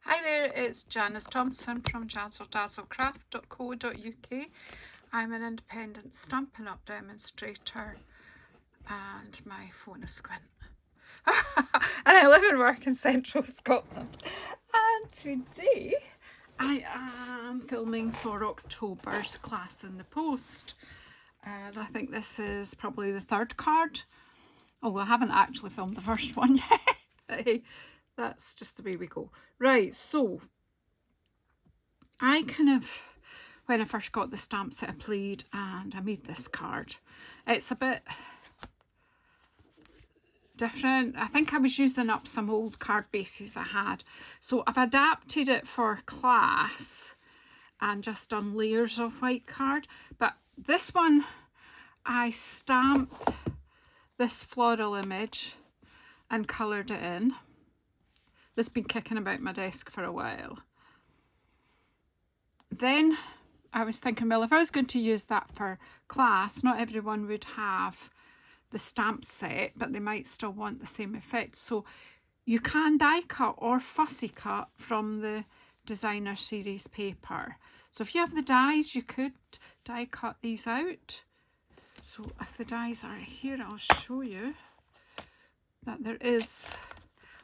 Hi there, it's Janice Thomson from JazzleDazzleCraft.co.uk. I'm an independent Stampin' Up demonstrator and my phone is squint. And I live and work in central Scotland. And today I am filming for October's class in the post. And I think this is probably the third card, although I haven't actually filmed the first one yet. But hey, that's just the way we go. Right, so I when I first got the stamp set, I played and I made this card. It's a bit different. I think I was using up some old card bases I had. So I've adapted it for class and just done layers of white card. But this one, I stamped this floral image and coloured it in. This has been kicking about my desk for a while. Then I was thinking, well, if I was going to use that for class, not everyone would have the stamp set, but they might still want the same effect. So you can die cut or fussy cut from the designer series paper. So if you have the dies, you could die cut these out. So if the dies are here, I'll show you that there is.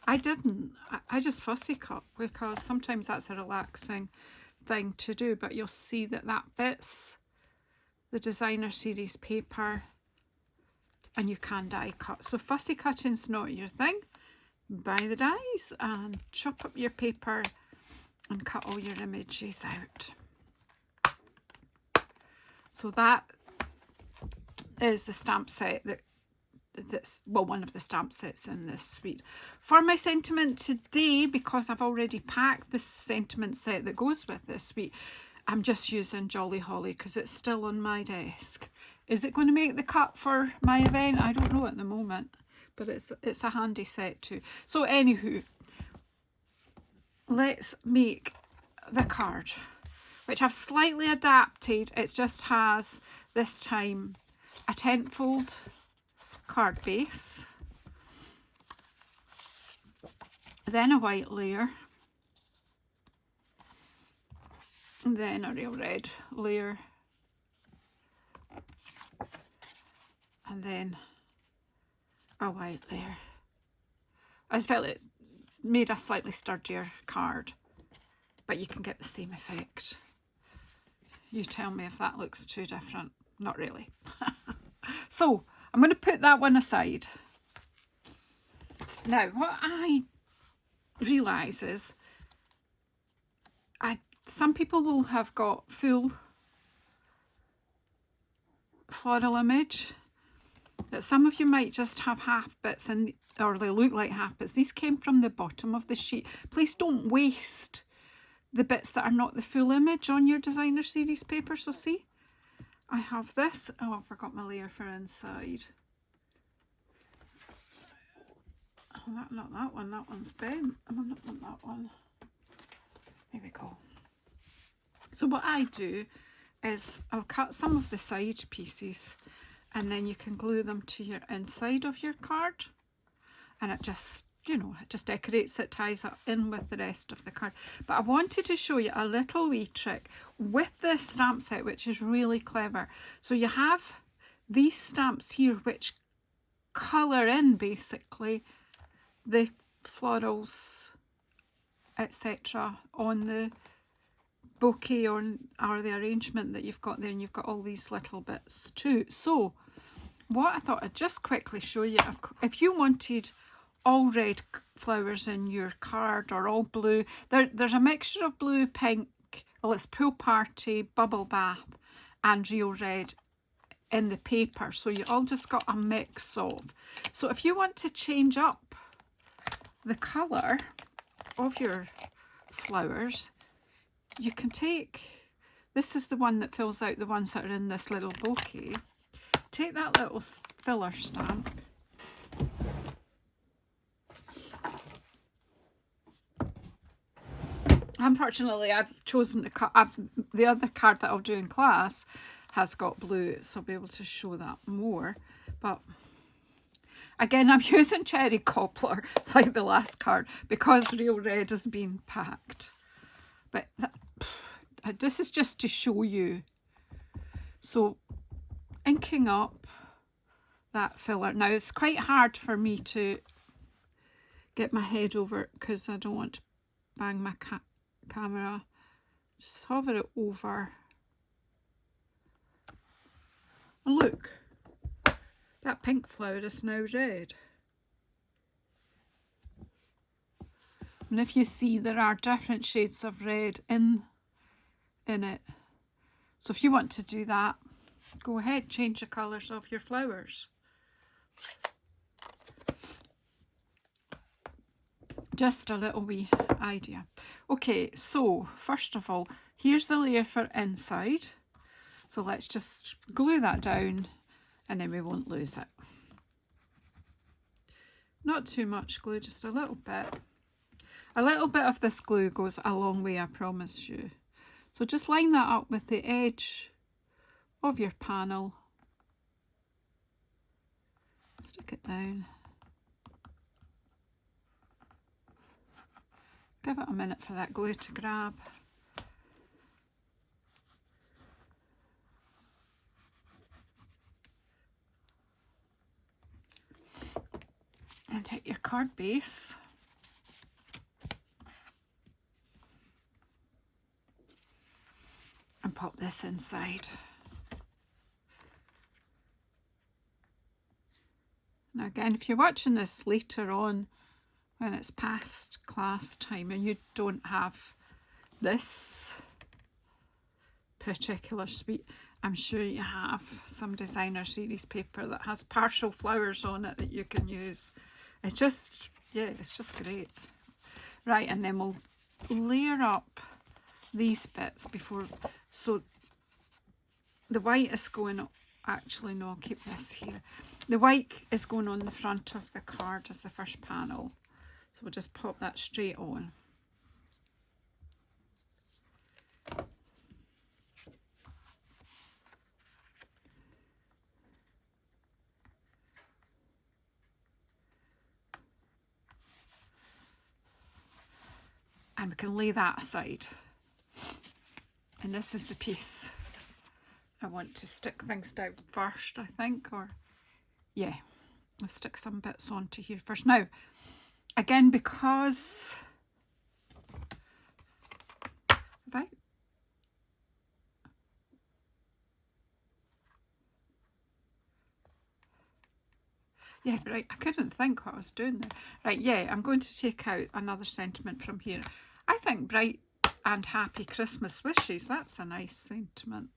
I didn't. I just fussy cut because sometimes that's a relaxing thing to do, but you'll see that that fits the designer series paper and you can die cut. So fussy cutting's not your thing. Buy the dies and chop up your paper and cut all your images out. So that is the stamp set that's one of the stamp sets in this suite. For my sentiment today, because I've already packed the sentiment set that goes with this suite, I'm just using Jolly Holly because it's still on my desk. Is it going to make the cut for my event? I don't know at the moment, but it's a handy set too. So anywho, let's make the card, which I've slightly adapted. It just has this time a 10-fold card base, then a white layer, and then a real red layer, and then a white layer. I just felt it made a slightly sturdier card, but you can get the same effect. You tell me if that looks too different. Not really. So I'm going to put that one aside. Now, what I realise is some people will have got full floral image, but some of you might just have half bits, or they look like half bits. These came from the bottom of the sheet. Please don't waste the bits that are not the full image on your designer series paper. So see, I have this. Oh, I forgot my layer for inside. Oh, not that one. That one's bent. I don't want that one. There we go. So what I do is I'll cut some of the side pieces and then you can glue them to your inside of your card. And it just, it just decorates it, ties it in with the rest of the card. But I wanted to show you a little wee trick with this stamp set, which is really clever. So you have these stamps here, which colour in basically the florals, etc. on the bouquet or the arrangement that you've got there, and you've got all these little bits too. So what I thought I'd just quickly show you, if you wanted all red flowers in your card or all blue, there's a mixture of blue, pink, well, it's pool party, bubble bath and real red in the paper, so you all just got a mix of. So if you want to change up the colour of your flowers, you can take, this is the one that fills out the ones that are in this little bouquet. Take that little filler stamp, unfortunately I've chosen to cut, the other card that I'll do in class has got blue, so I'll be able to show that more, but Again, I'm using cherry cobbler like the last card because Real Red has been packed. But this is just to show you. So inking up that filler. Now it's quite hard for me to get my head over it because I don't want to bang my camera. Just hover it over. And look, that pink flower is now red. And if you see, there are different shades of red in it. So if you want to do that, go ahead, change the colours of your flowers. Just a little wee idea. Okay, so first of all, here's the layer for inside. So let's just glue that down and then we won't lose it. Not too much glue, just a little bit. A little bit of this glue goes a long way, I promise you. So just line that up with the edge of your panel. Stick it down. Give it a minute for that glue to grab. And take your card base. And pop this inside. Now again, if you're watching this later on, when it's past class time and you don't have this particular suite, I'm sure you have some designer series paper that has partial flowers on it that you can use. It's just, yeah, it's just great. Right, and then we'll layer up these bits before, so the white is going, actually no, I'll keep this here. The white is going on the front of the card as the first panel. So we'll just pop that straight on. And we can lay that aside. And this is the piece I want to stick things down first, I think, or yeah, I'll stick some bits onto here first. Now, again, because yeah, right, I couldn't think what I was doing there. Right, yeah, I'm going to take out another sentiment from here. I think Bright and Happy Christmas Wishes, that's a nice sentiment.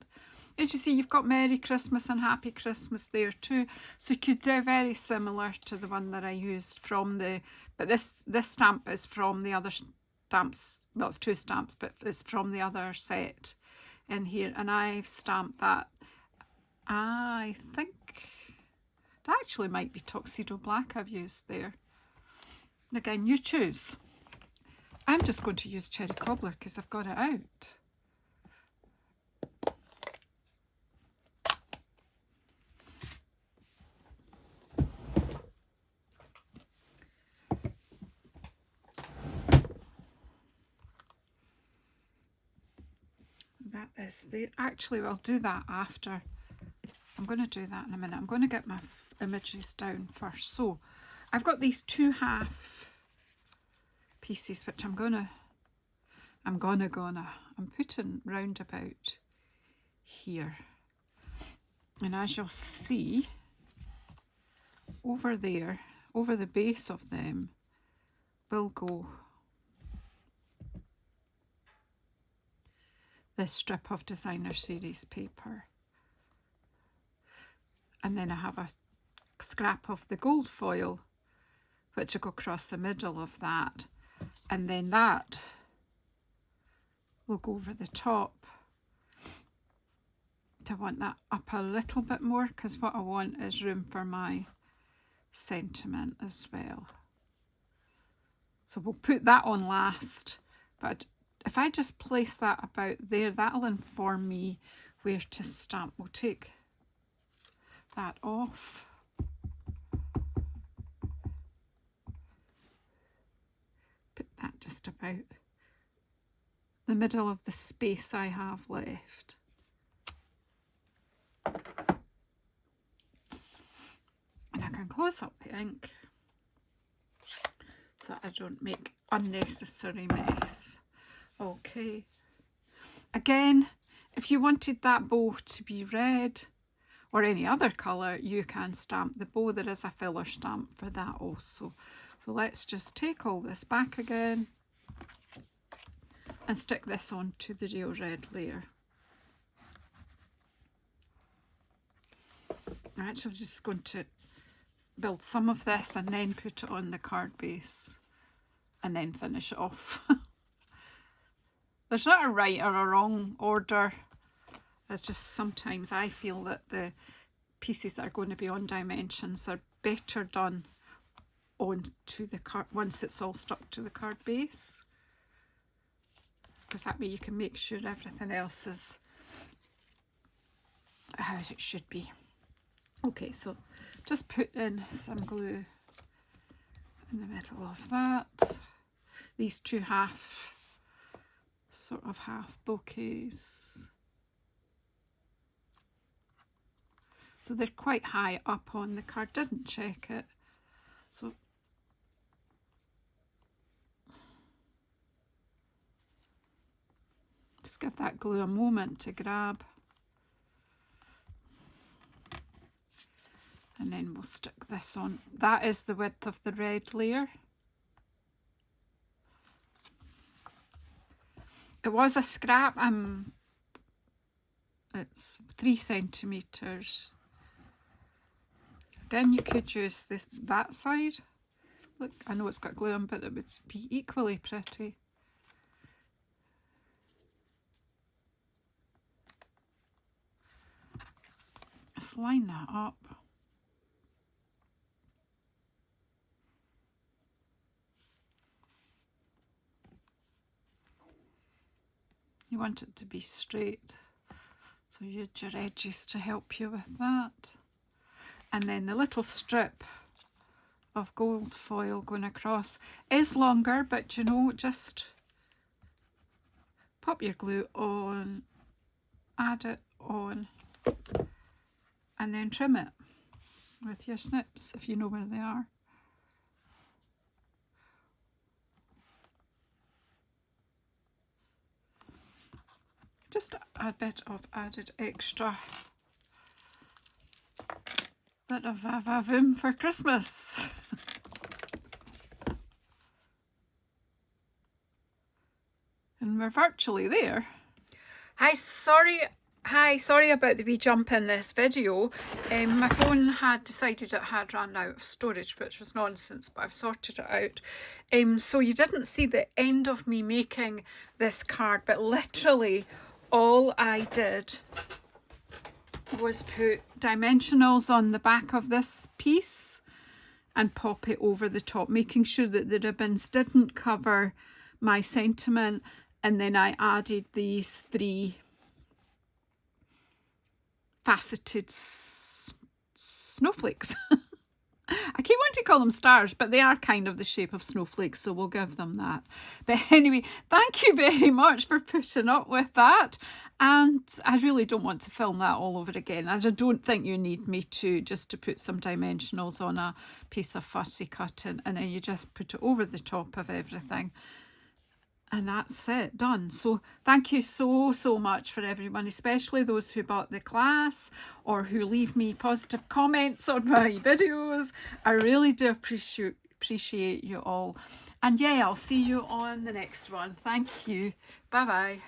As you see, you've got Merry Christmas and Happy Christmas there too. So you could do very similar to the one that I used from the, but this stamp is from the other stamps, well, it's two stamps, but it's from the other set in here. And I've stamped that, I think, that actually might be Tuxedo Black I've used there. And again, you choose. I'm just going to use Cherry Cobbler because I've got it out. That is there. Actually, I'll do that after. I'm going to do that in a minute. I'm going to get my images down first. So I've got these 2/2 pieces, which I'm putting round about here. And as you'll see, over there, over the base of them, will go this strip of designer series paper. And then I have a scrap of the gold foil, which will go across the middle of that. And then that will go over the top. I want that up a little bit more because what I want is room for my sentiment as well. So we'll put that on last. But if I just place that about there, that'll inform me where to stamp. We'll take that off. just about the middle of the space I have left. And I can close up the ink so I don't make unnecessary mess. Okay. Again, if you wanted that bow to be red or any other colour, you can stamp the bow. There is a filler stamp for that also. So let's just take all this back again and stick this onto the real red layer. I'm actually just going to build some of this and then put it on the card base and then finish it off. There's not a right or a wrong order. It's just sometimes I feel that the pieces that are going to be on dimensions are better done onto the card once it's all stuck to the card base, because that way you can make sure everything else is how it should be. Okay, so just put in some glue in the middle of that. These two sort of half bouquets. So they're quite high up on the card, didn't check it. So just give that glue a moment to grab. And then we'll stick this on. That is the width of the red layer. It was a scrap. It's 3 centimeters. Again, you could use that side. Look, I know it's got glue on, but it would be equally pretty. Just line that up. You want it to be straight, so use your edges to help you with that. And then the little strip of gold foil going across is longer, but you know, just pop your glue on, add it on, and then trim it with your snips if you know where they are. Just a bit of added extra bit of va-va-voom for Christmas. And we're virtually there. Hi, sorry about the wee jump in this video. My phone had decided it had run out of storage, which was nonsense, but I've sorted it out. So you didn't see the end of me making this card, but literally all I did was put dimensionals on the back of this piece and pop it over the top, making sure that the ribbons didn't cover my sentiment. And then I added these 3 faceted snowflakes. I keep wanting to call them stars, but they are kind of the shape of snowflakes, so we'll give them that. But anyway, thank you very much for putting up with that. And I really don't want to film that all over again. I don't think you need me to, just to put some dimensionals on a piece of fussy cutting, and then you just put it over the top of everything. And that's it, done. So thank you so much for everyone, especially those who bought the class or who leave me positive comments on my videos. I really do appreciate you all. And yeah, I'll see you on the next one. Thank you. Bye bye.